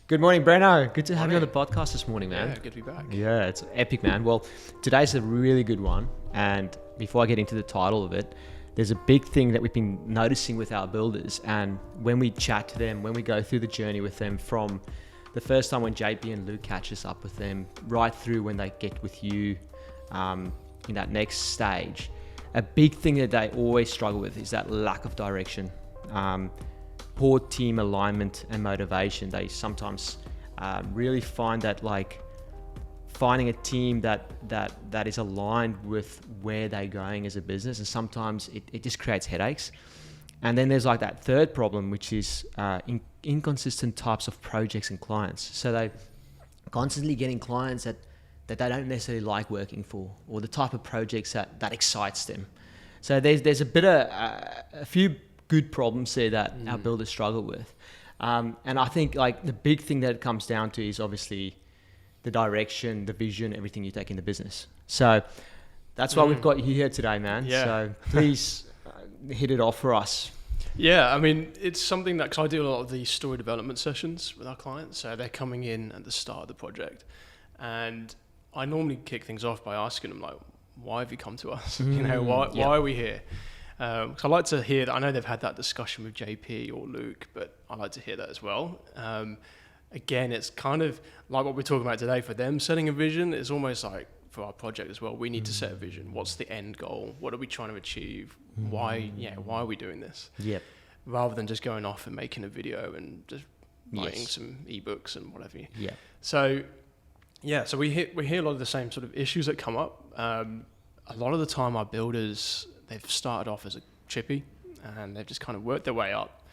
Good morning, Breno. Good to have you on the podcast this morning, man. Yeah, good to be back. Yeah, it's epic, man. Well, today's a really good one. And before I get into the title of it, there's a big thing that we've been noticing with our builders. And when we chat to them, when we go through the journey with them from the first time when JP and Luke catches up with them, right through when they get with you in that next stage, a big thing that they always struggle with is that lack of direction. Poor team alignment and motivation. They sometimes really find that like finding a team that is aligned with where they're going as a business, and sometimes it just creates headaches. And then there's like that third problem, which is inconsistent types of projects and clients. So they constantly getting clients that they don't necessarily like working for, or the type of projects that excites them. So there's a few good problems there that our builders struggle with. And I think like the big thing that it comes down to is obviously the direction, the vision, everything you take in the business. So that's why we've got you here today, man. Yeah. So please hit it off for us. Yeah, I mean, it's something that, cause I do a lot of the story development sessions with our clients. So they're coming in at the start of the project. And I normally kick things off by asking them, like, why have you come to us? Why are we here? Because I like to hear that. I know they've had that discussion with JP or Luke, but I like to hear that as well. Again, it's kind of like what we're talking about today. For them, setting a vision is almost like for our project as well. We need to set a vision. What's the end goal? What are we trying to achieve? Why are we doing this? Yep. Rather than just going off and making a video and just writing Yes. some ebooks and whatever. Yeah. So we hear a lot of the same sort of issues that come up. A lot of the time, our builders, they've started off as a chippy and they've just kind of worked their way up,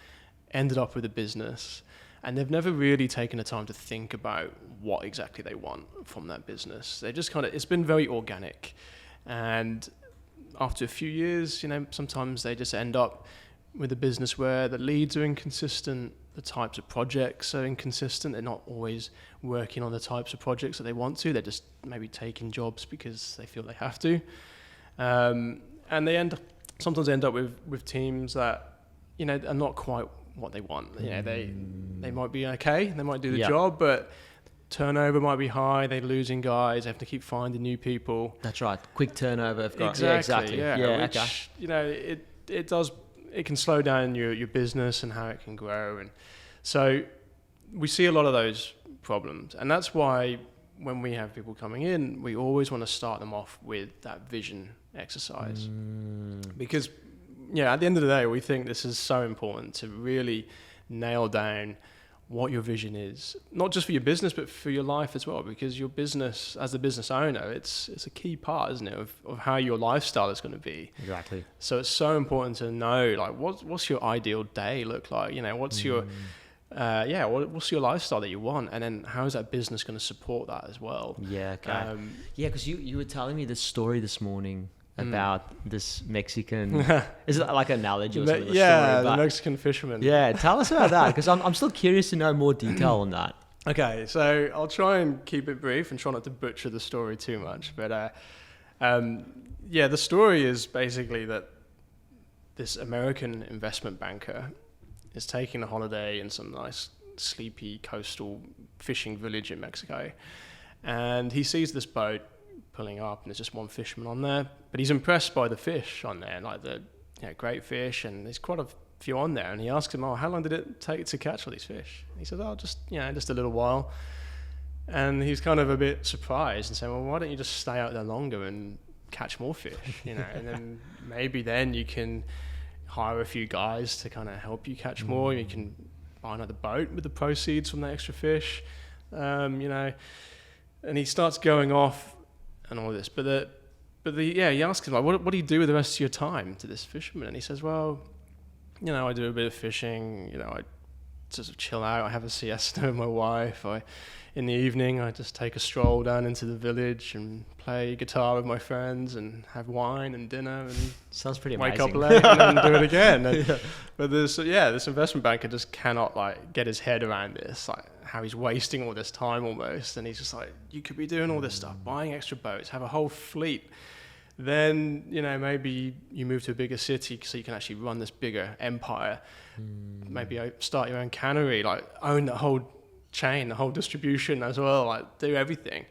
ended up with a business, and they've never really taken the time to think about what exactly they want from that business. They just it's been very organic. And after a few years, sometimes they just end up with a business where the leads are inconsistent, the types of projects are inconsistent. They're not always working on the types of projects that they want to. They're just maybe taking jobs because they feel they have to. And they sometimes end up with teams that, are not quite what they want. They might be okay, they might do the job, but turnover might be high, they're losing guys, they have to keep finding new people. That's right. Quick turnover of guys. Exactly. Which, it can slow down your business and how it can grow. And so we see a lot of those problems. And that's why when we have people coming in, we always want to start them off with that vision exercise. Because, at the end of the day, we think this is so important to really nail down what your vision is, not just for your business, but for your life as well, because your business, as the business owner, it's a key part, isn't it, of how your lifestyle is going to be. Exactly. So it's so important to know, like, what's your ideal day look like? What's your what's your lifestyle that you want, and then how is that business going to support that as well? Yeah. Okay. Because you were telling me this story this morning about this Mexican. Is it like an analogy or something? The Mexican fisherman. Yeah, tell us about that, because I'm still curious to know more detail on that. Okay, so I'll try and keep it brief and try not to butcher the story too much. But the story is basically that this American investment banker is taking a holiday in some nice, sleepy coastal fishing village in Mexico, and he sees this boat pulling up, and there's just one fisherman on there, but he's impressed by the fish on there, like the great fish, and there's quite a few on there. And he asks him, how long did it take to catch all these fish? And he says, just a little while. And he's kind of a bit surprised and saying, well, why don't you just stay out there longer and catch more fish? And then maybe then you can hire a few guys to kind of help you catch more. You can buy another boat with the proceeds from the extra fish, and he starts going off and all this, he asks him, like, what do you do with the rest of your time, to this fisherman? And he says, well, I do a bit of fishing, I just chill out, I have a siesta with my wife, in the evening I just take a stroll down into the village and play guitar with my friends and have wine and dinner and sounds pretty wake amazing. up late and then do it again. But this investment banker just cannot get his head around this, how he's wasting all this time almost. And he's just like, you could be doing all this stuff, buying extra boats, have a whole fleet. Then, maybe you move to a bigger city so you can actually run this bigger empire. Maybe start your own cannery, own the whole chain, the whole distribution as well, like do everything.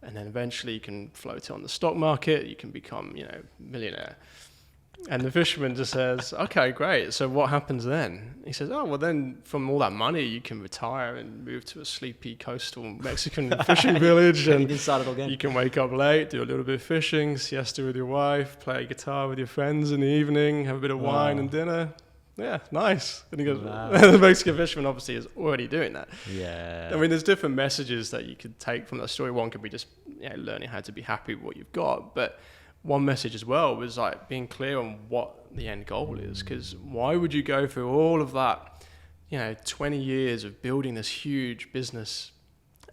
And then eventually you can float it on the stock market, you can become, millionaire. And the fisherman just says, okay, great. So what happens then? He says, oh, well then from all that money, you can retire and move to a sleepy coastal Mexican fishing village. And you can start it again. You can wake up late, do a little bit of fishing, siesta with your wife, play guitar with your friends in the evening, have a bit of wine and dinner. Yeah, nice. And he goes, the Mexican fisherman obviously is already doing that. Yeah. I mean, there's different messages that you could take from that story. One could be just learning how to be happy with what you've got. But one message as well was like being clear on what the end goal is. Because why would you go through all of that, 20 years of building this huge business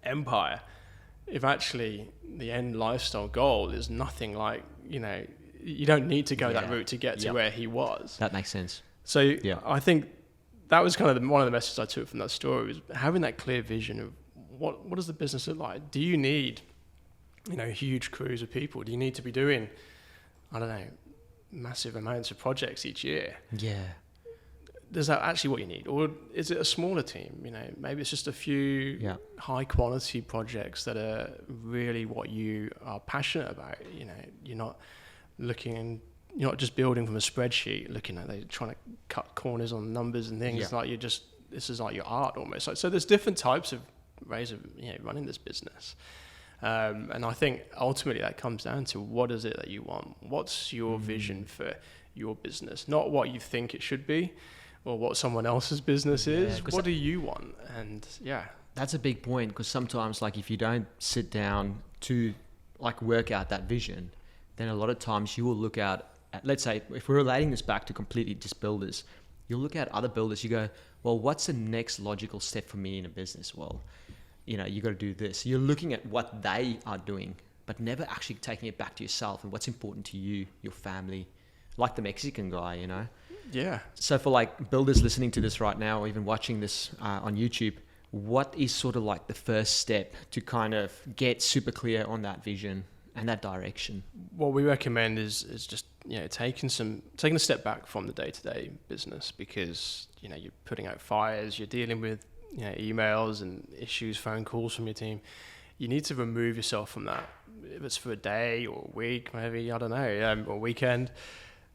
empire if actually the end lifestyle goal is nothing like, you don't need to go that route to get to where he was. That makes sense. So I think that was kind of one of the messages I took from that story, was having that clear vision of what does the business look like? Do you need, huge crews of people? Do you need to be doing, I don't know, massive amounts of projects each year? Yeah. Is that actually what you need? Or is it a smaller team? Maybe it's just a few high quality projects that are really what you are passionate about. You're not you're not just building from a spreadsheet, looking at trying to cut corners on numbers and things. Like this is like your art almost. So there's different types of ways of running this business. And I think ultimately that comes down to what is it that you want? What's your vision for your business? Not what you think it should be or what someone else's business is. What do you want? And that's a big point, because sometimes if you don't sit down to work out that vision, then a lot of times you will look out at, let's say, if we're relating this back to completely just builders, you'll look at other builders, you go, well, what's the next logical step for me in a business? Well, you got to do this. You're looking at what they are doing, but never actually taking it back to yourself and what's important to you, your family, like the Mexican guy, Yeah. So for builders listening to this right now, or even watching this on YouTube, what is sort of the first step to kind of get super clear on that vision and that direction? What we recommend is just taking a step back from the day-to-day business, because you're putting out fires, you're dealing with emails and issues, phone calls from your team. You need to remove yourself from that, if it's for a day or a week, maybe, I don't know, or weekend,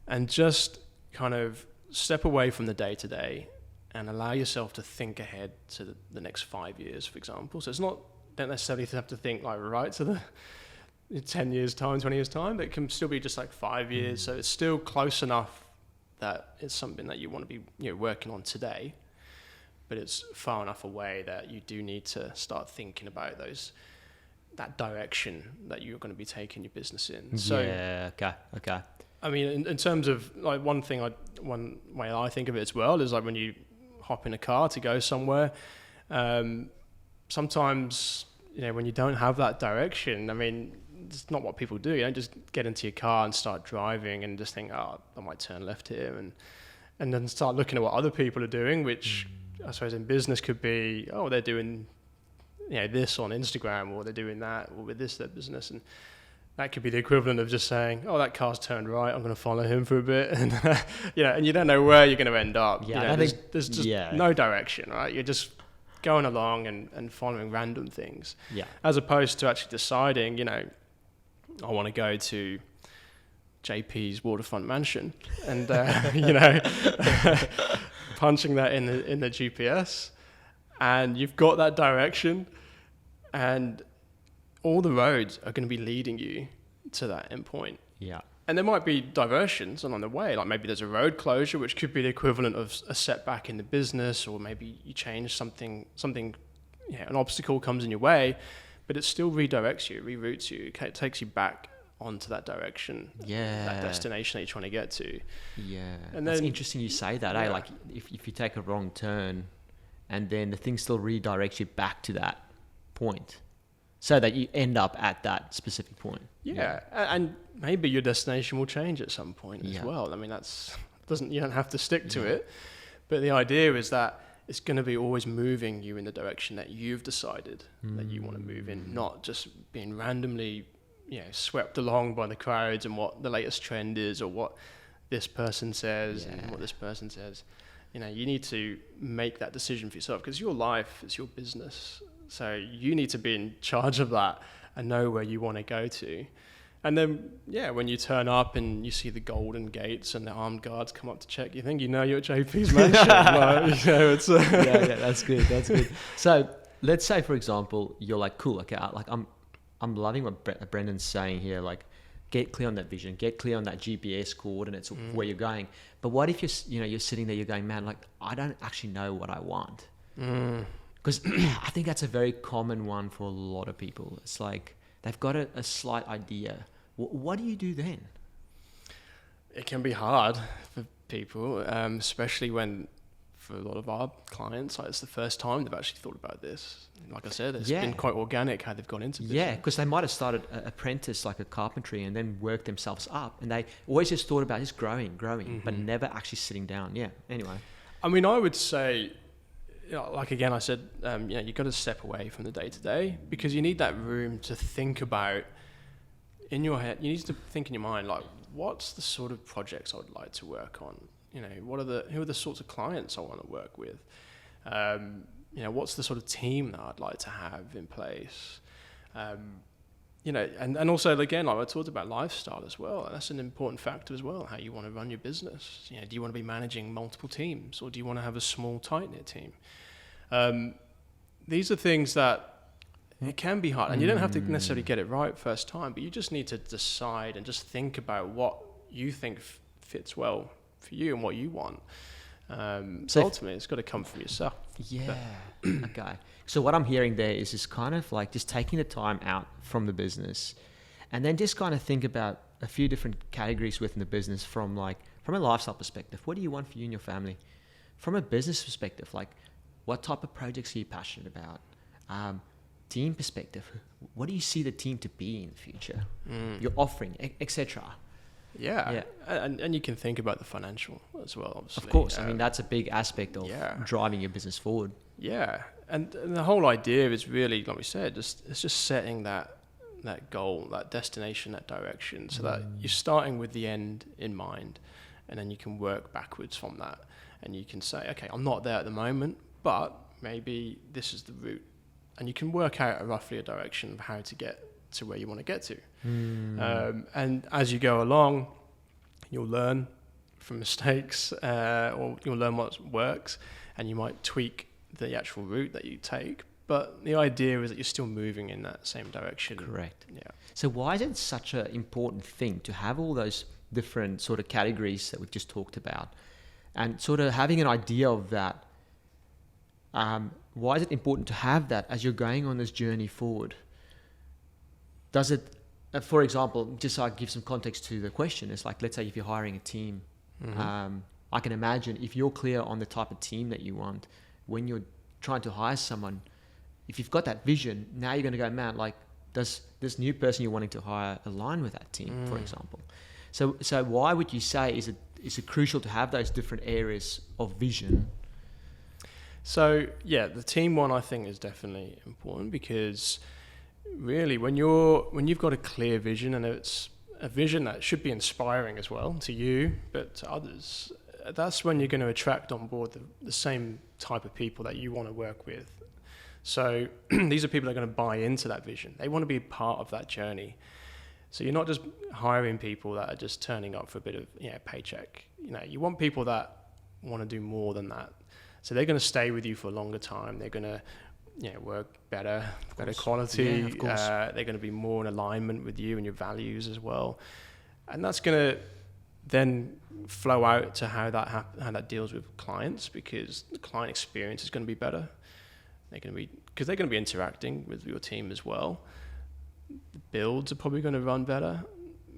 and just kind of step away from the day-to-day and allow yourself to think ahead to the next 5 years, for example. So don't necessarily have to think right to the 10 years time, 20 years time, but it can still be just 5 years. So it's still close enough that it's something that you want to be working on today, but it's far enough away that you do need to start thinking about that direction that you're going to be taking your business in. So okay. I mean, in terms of one way I think of it as well is when you hop in a car to go somewhere, sometimes when you don't have that direction, I mean, it's not what people do. You don't just get into your car and start driving and just think, oh, I might turn left here, and then start looking at what other people are doing, which I suppose in business could be, oh, they're doing this on Instagram, or they're doing that, or with their business, and that could be the equivalent of just saying, oh, that car's turned right, I'm going to follow him for a bit, and and you don't know where you're going to end up. There's just no direction, right? You're just going along and following random things, as opposed to actually deciding, I want to go to JP's waterfront mansion, and punching that in the GPS, and you've got that direction, and all the roads are going to be leading you to that endpoint. Yeah. And there might be diversions along the way, maybe there's a road closure, which could be the equivalent of a setback in the business, or maybe you change something, an obstacle comes in your way, but it still redirects you, reroutes you, it takes you back onto that direction, that destination that you're trying to get to. Yeah. And that's then, interesting you say that, eh? If you take a wrong turn, and then the thing still redirects you back to that point, so that you end up at that specific point. Yeah. And maybe your destination will change at some point as well. I mean, you don't have to stick to it, but the idea is that it's going to be always moving you in the direction that you've decided that you want to move in, not just being randomly, swept along by the crowds and what the latest trend is, or what this person says and what this person says. You know, you need to make that decision for yourself because your life is your business. So you need to be in charge of that and know where you want to go to. And then, yeah, when you turn up and you see the golden gates and the armed guards come up to check, you think you know you're at JP's mansion. Like, you know, it's yeah, that's good. That's good. So let's say, for example, you're like, cool, okay, I'm loving what Brendan's saying here. Like, get clear on that vision, get clear on that GPS coordinates of where you're going. But what if you're sitting there, you're going, man, like, I don't actually know what I want. Because I think that's a very common one for a lot of people. It's like, they've got a slight idea. What do you do then? It can be hard for people, especially when, for a lot of our clients, like it's the first time they've actually thought about this. Like I said, it's been quite organic how they've gone into this. Yeah, because they might have started apprentice like a carpentry and then worked themselves up. And they always just thought about just growing, but never actually sitting down. Yeah, anyway. I mean, I would say, like again, I said, you've got to step away from the day-to-day because you need that room to think about in your head. You need to think in your mind, like, what's the sort of projects I would like to work on? You know, who are the sorts of clients I want to work with? You know, what's the sort of team that I'd like to have in place? You know, and also, again, like I talked about lifestyle as well. And that's an important factor as well, how you want to run your business. You know, do you want to be managing multiple teams or do you want to have a small, tight-knit team? These are things that it can be hard. And you don't have to necessarily get it right first time, but you just need to decide and just think about what you think fits well for you and what you want. So ultimately, it's got to come from yourself. Yeah. Okay. So what I'm hearing there is just kind of like just taking the time out from the business and then just kind of think about a few different categories within the business from a lifestyle perspective. What do you want for you and your family? From a business perspective, like what type of projects are you passionate about? Team perspective, what do you see the team to be in the future? Your offering, etc. Yeah. And you can think about the financial as well, obviously. Of course. I mean, that's a big aspect of driving your business forward. Yeah. And the whole idea is really, like we said, it's just setting that goal, that destination, that direction, so that you're starting with the end in mind, and then you can work backwards from that. And you can say, okay, I'm not there at the moment, but maybe this is the route. And you can work out roughly a direction of how to get to where you want to get to. And as you go along, you'll learn from mistakes, or you'll learn what works, and you might tweak the actual route that you take. But the idea is that you're still moving in that same direction. Correct. Yeah. So why is it such an important thing to have all those different sort of categories that we've just talked about, and sort of having an idea of that? Why is it important to have that as you're going on this journey forward? Does it, for example, just so I give some context to the question, it's like, let's say if you're hiring a team, I can imagine if you're clear on the type of team that you want, when you're trying to hire someone, if you've got that vision, now you're going to go, man, like, does this new person you're wanting to hire align with that team, for example? So why would you say is it crucial to have those different areas of vision? So yeah, the team one I think is definitely important because really when you've got a clear vision, and it's a vision that should be inspiring as well to you but to others, that's when you're going to attract on board the same type of people that you want to work with. So these are people that are going to buy into that vision. They want to be part of that journey. So you're not just hiring people that are just turning up for a bit of paycheck. You want people that want to do more than that. So they're going to stay with you for a longer time. They're going to work better quality. Yeah, of course. They're going to be more in alignment with you and your values as well. And that's going to then flow out to how that deals with clients, because the client experience is going to be better. They're going to be interacting with your team as well. The builds are probably going to run better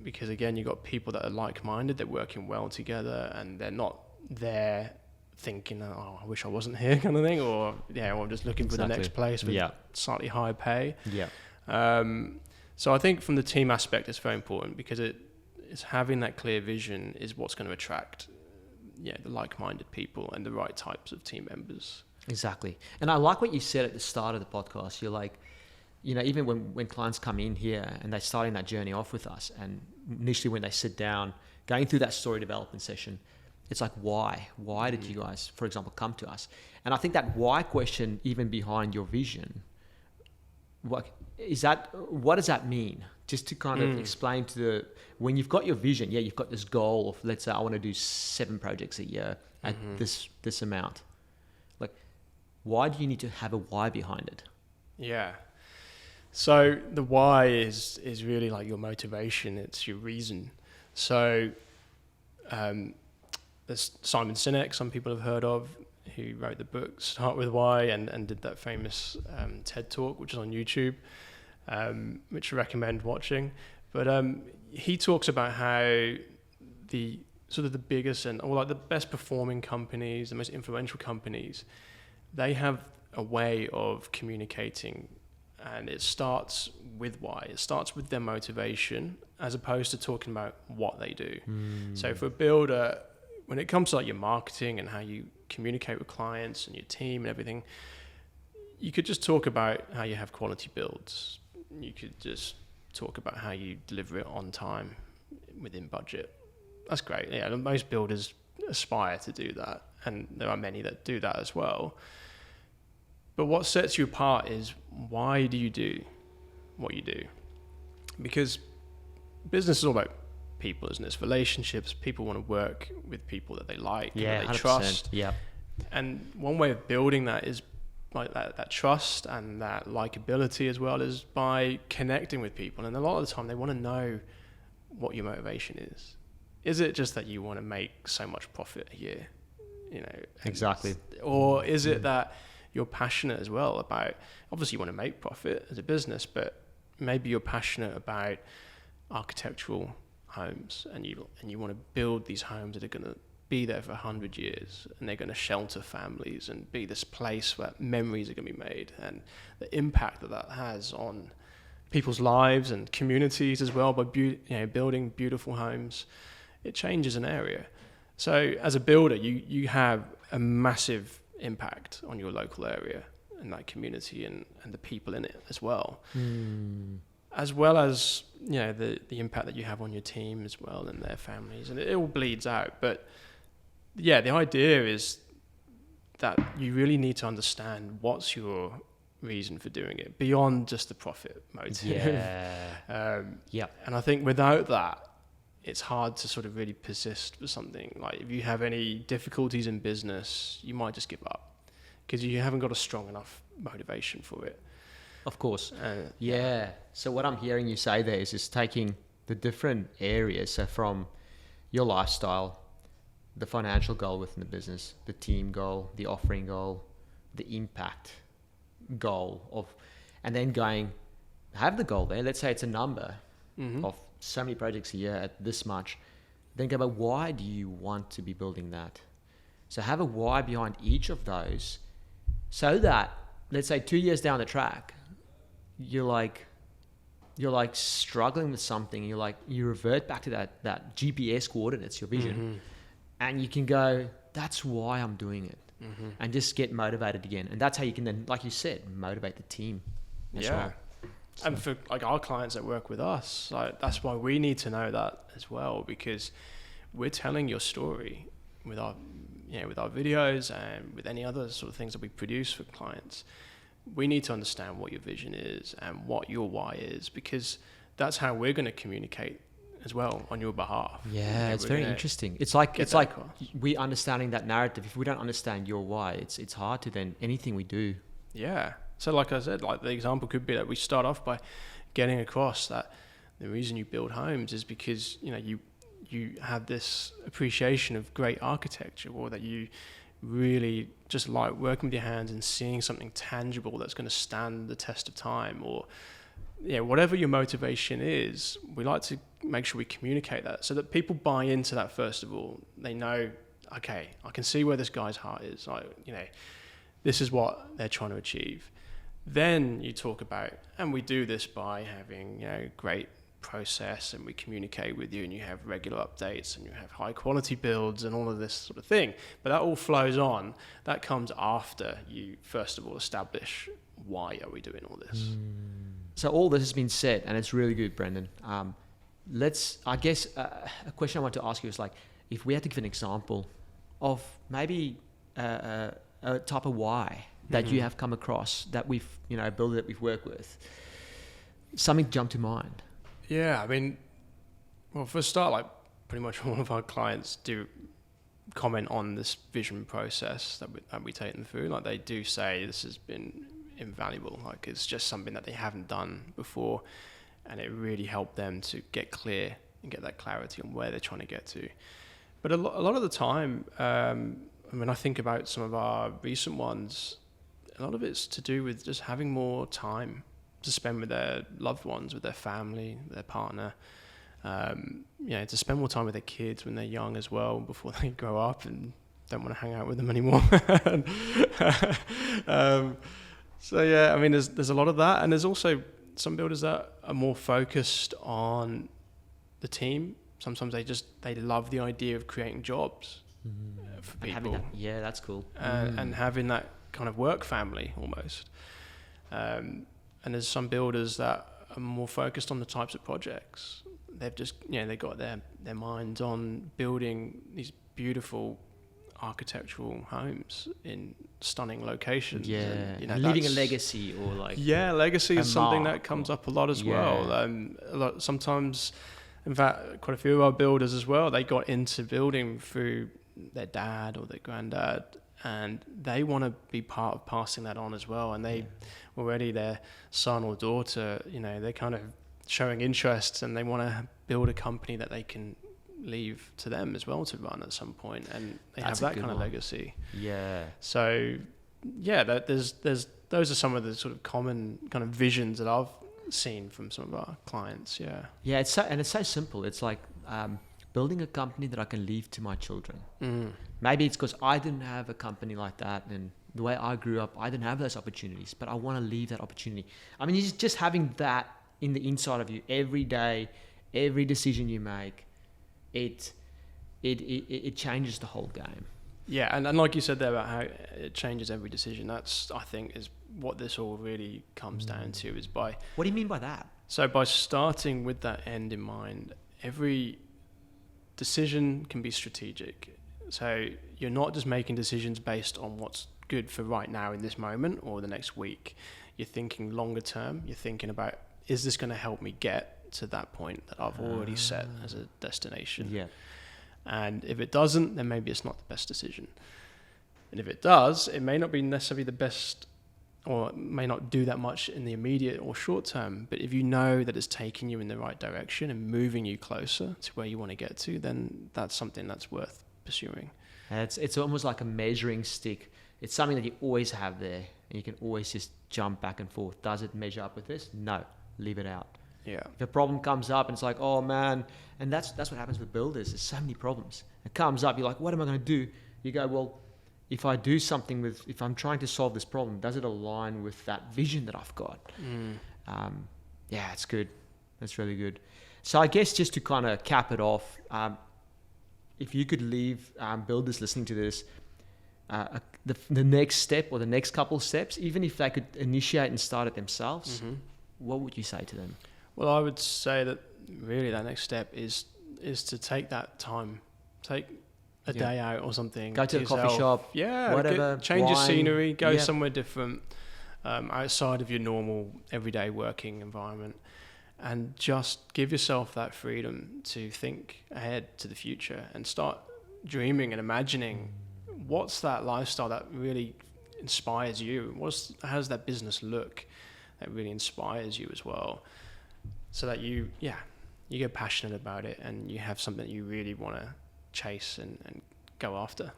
because, again, you've got people that are like-minded, they're working well together, and they're not there thinking, oh, I wish I wasn't here kind of thing, or I'm just looking for the next place with slightly higher pay. So I think from the team aspect, it's very important because it's having that clear vision is what's going to attract the like-minded people and the right types of team members. Exactly. And I like what you said at the start of the podcast. You're like, even when clients come in here and they're starting that journey off with us, and initially when they sit down, going through that story development session, It's like, why did you guys, for example, come to us? And I think that why question, even behind your vision, what does that mean? Just to kind of explain when you've got your vision, you've got this goal of, let's say I want to do 7 projects a year at this amount. Like, why do you need to have a why behind it? Yeah. So the why is really like your motivation. It's your reason. So there's Simon Sinek, some people have heard of, who wrote the book Start With Why and did that famous TED Talk, which is on YouTube, which I recommend watching. But he talks about how the biggest or like the best performing companies, the most influential companies, they have a way of communicating, and it starts with why. It starts with their motivation as opposed to talking about what they do. So for a builder, when it comes to like your marketing and how you communicate with clients and your team and everything, you could just talk about how you have quality builds. You could just talk about how you deliver it on time within budget. That's great. Yeah, most builders aspire to do that, and there are many that do that as well. But what sets you apart is, why do you do what you do? Because business is all about people, isn't it? It's relationships. People want to work with people that they like, that they 100%. trust. Yeah. And one way of building that is like that trust and that likability as well, is by connecting with people. And a lot of the time they want to know what your motivation is. Is it just that you want to make so much profit a year? Exactly. Or is it that you're passionate as well about, obviously you want to make profit as a business, but maybe you're passionate about architectural homes, and you want to build these homes that are going to be there for 100 years, and they're going to shelter families and be this place where memories are going to be made, and the impact that has on people's lives and communities as well by building beautiful homes. It changes an area. So as a builder, you have a massive impact on your local area and that community and the people in it as well. As well as the impact that you have on your team as well and their families, and it all bleeds out. But the idea is that you really need to understand what's your reason for doing it beyond just the profit motive. And I think without that, it's hard to sort of really persist with something. Like if you have any difficulties in business, you might just give up because you haven't got a strong enough motivation for it. Of course. So what I'm hearing you say there is just taking the different areas, so from your lifestyle, the financial goal within the business, the team goal, the offering goal, the impact goal and then have the goal there. Let's say it's a number of so many projects a year at this much. Then go, but why do you want to be building that? So have a why behind each of those, so that, let's say 2 years down the track, you're like struggling with something. You revert back to that GPS coordinates, your vision, and you can go, that's why I'm doing it, and just get motivated again. And that's how you can then, like you said, motivate the team as well. So. And for like our clients that work with us, that's why we need to know that as well, because we're telling your story with our videos and with any other sort of things that we produce for clients. We need to understand what your vision is and what your why is, because that's how we're going to communicate as well on your behalf. It's very interesting. It's like we understanding that narrative. If we don't understand your why, it's hard to then anything we do. Yeah. So like I said, like the example could be that we start off by getting across that the reason you build homes is because you have this appreciation of great architecture, or that you really just like working with your hands and seeing something tangible that's going to stand the test of time, or whatever your motivation is. We like to make sure we communicate that so that people buy into that. First of all, they know, okay, I can see where this guy's heart is. This is what they're trying to achieve. Then you talk about, and we do this by having great process, and we communicate with you, and you have regular updates, and you have high quality builds and all of this sort of thing. But that all flows on. That comes after you first of all establish, why are we doing all this? So all this has been said, and it's really good, Brendan. A question I want to ask you is, like, if we had to give an example of maybe a type of why that you have come across that we've, a builder that we've worked with? Something jumped to mind. Yeah, I mean, well, for a start, like pretty much all of our clients do comment on this vision process that we take them through. Like they do say this has been invaluable. Like it's just something that they haven't done before, and it really helped them to get clear and get that clarity on where they're trying to get to. But a lot of the time, when I think about some of our recent ones, a lot of it's to do with just having more time to spend with their loved ones, with their family, their partner, to spend more time with their kids when they're young as well, before they grow up and don't want to hang out with them anymore. So yeah, I mean, there's a lot of that, and there's also some builders that are more focused on the team. Sometimes they love the idea of creating jobs for people. Yeah, that's cool. And having that kind of work family almost. And there's some builders that are more focused on the types of projects. They've just, they got their minds on building these beautiful architectural homes in stunning locations. Yeah, and, leaving a legacy or like... Yeah, legacy is something that comes up a lot as well. Sometimes, in fact, quite a few of our builders as well, they got into building through their dad or their granddad, and they want to be part of passing that on as well. And they already, their son or daughter, they're kind of showing interest, and they want to build a company that they can leave to them as well to run at some point, and they have that kind of legacy. Yeah. So, yeah, there's those are some of the sort of common kind of visions that I've seen from some of our clients. Yeah. Yeah, it's so simple. It's like building a company that I can leave to my children. Maybe it's because I didn't have a company like that, and the way I grew up, I didn't have those opportunities, but I want to leave that opportunity. I mean, just having that in the inside of you every day, every decision you make, it changes the whole game. Yeah, and like you said there about how it changes every decision, that's, I think, is what this all really comes down to, is by... What do you mean by that? So by starting with that end in mind, every decision can be strategic. So you're not just making decisions based on what's good for right now in this moment or the next week. You're thinking longer term. You're thinking about, is this going to help me get to that point that I've already set as a destination? Yeah. And if it doesn't, then maybe it's not the best decision. And if it does, it may not be necessarily the best, or it may not do that much in the immediate or short term. But if you know that it's taking you in the right direction and moving you closer to where you want to get to, then that's something that's worth pursuing. It's almost like a measuring stick. It's something that you always have there, and you can always just jump back and forth. Does it measure up with this? No, leave it out. Yeah. If a problem comes up and it's like, oh man, and that's what happens with builders. There's so many problems. It comes up, you're like, what am I going to do? You go, well, if I do something if I'm trying to solve this problem, does it align with that vision that I've got? Yeah, it's good. That's really good. So I guess just to kind of cap it off, if you could leave builders listening to this, the next step or the next couple of steps, even if they could initiate and start it themselves, what would you say to them? Well, I would say that really that next step is to take that time, take a day out or something. Go to a coffee shop, whatever. Change your scenery, go somewhere different, outside of your normal everyday working environment, and just give yourself that freedom to think ahead to the future and start dreaming and imagining what's that lifestyle that really inspires you. How does that business look that really inspires you as well, so that you get passionate about it and you have something that you really want to chase and go after.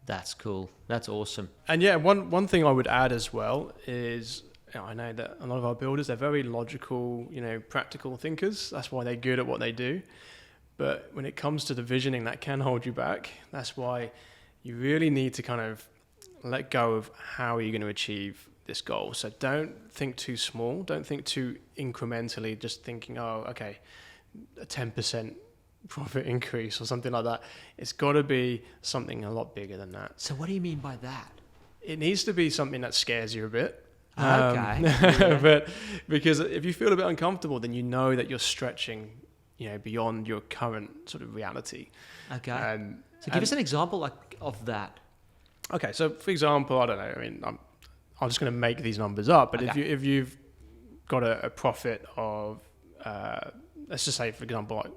That's cool. That's awesome. And yeah, one thing I would add as well is, I know that a lot of our builders, they're very logical, practical thinkers. That's why they're good at what they do. But when it comes to the visioning, that can hold you back. That's why you really need to kind of let go of how are you going to achieve this goal. So don't think too small. Don't think too incrementally, just thinking, oh, okay, a 10% profit increase or something like that. It's got to be something a lot bigger than that. So what do you mean by that? It needs to be something that scares you a bit. Okay. Yeah. But because if you feel a bit uncomfortable, then you know that you're stretching, beyond your current sort of reality. Okay. So give us an example, like of that? Okay, so for example, I don't know. I mean, I'm just going to make these numbers up, but Okay. if you've got a profit of let's just say, for example, like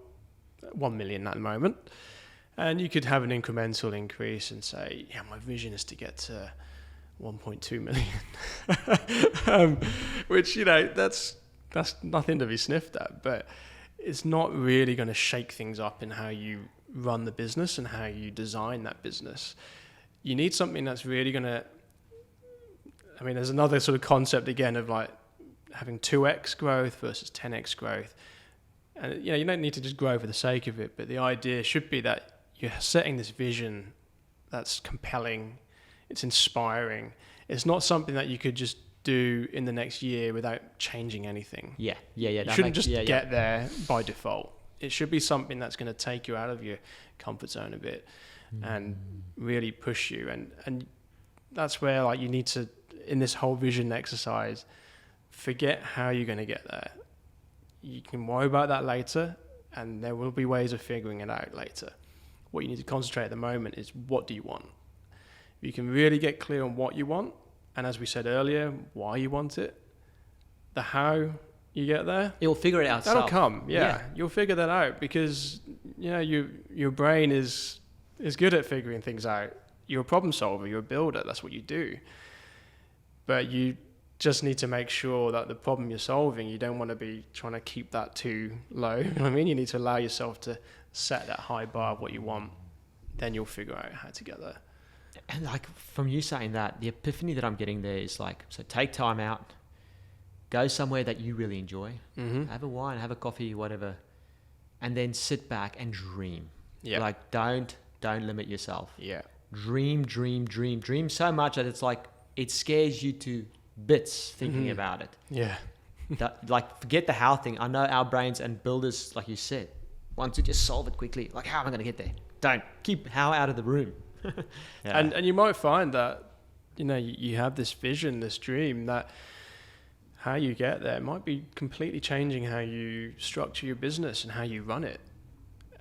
1 million at the moment, and you could have an incremental increase and say, yeah, my vision is to get to 1.2 million, which, you know, that's nothing to be sniffed at, but it's not really going to shake things up in how you run the business and how you design that business. You need something that's really going to, I mean, there's another sort of concept again of like having 2x growth versus 10x growth. And, you know, you don't need to just grow for the sake of it, but the idea should be that you're setting this vision that's compelling, it's inspiring. It's not something that you could just do in the next year without changing anything. Yeah. You shouldn't just get there by default. It should be something that's going to take you out of your comfort zone a bit and really push you. And that's where, like, you need to, in this whole vision exercise, forget how you're going to get there. You can worry about that later, and there will be ways of figuring it out later. What you need to concentrate at the moment is, what do you want? If you can really get clear on what you want, and as we said earlier, why you want it, the how you get there, You'll figure it out. that'll come. Yeah, you'll figure that out, because, you know, your brain is good at figuring things out. You're a problem solver. You're a builder. That's what you do. But you just need to make sure that the problem you're solving, you don't want to be trying to keep that too low. You know what I mean? You need to allow yourself to set that high bar of what you want. Then you'll figure out how to get there. And like from you saying that, the epiphany that I'm getting there is like, so take time out, go somewhere that you really enjoy, have a wine, have a coffee, whatever, and then sit back and dream. Yeah. Like don't limit yourself. Yeah. Dream so much that it's like, it scares you to bits thinking about it. Yeah. Like forget the how thing. I know our brains and builders, like you said, want to just solve it quickly. Like, how am I going to get there? Don't keep how out of the room. Yeah. And you might find that, you know, you have this vision, this dream, that how you get there might be completely changing how you structure your business and how you run it.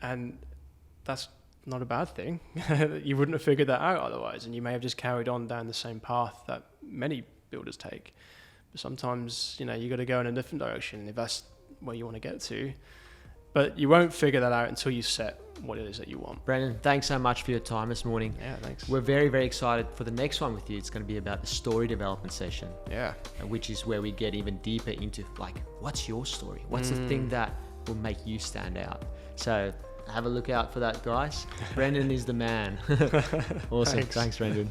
And that's not a bad thing. You wouldn't have figured that out otherwise, and you may have just carried on down the same path that many builders take. But sometimes, you know, you got to go in a different direction if that's where you want to get to. But you won't figure that out until you set what it is that you want. Brendan, thanks so much for your time this morning. Yeah, thanks. We're very, very excited for the next one with you. It's going to be about the story development session, Yeah. which is where we get even deeper into like, what's your story? What's the thing that will make you stand out? So have a look out for that, guys. Brendan is the man. Awesome. Thanks. Thanks, Brendan.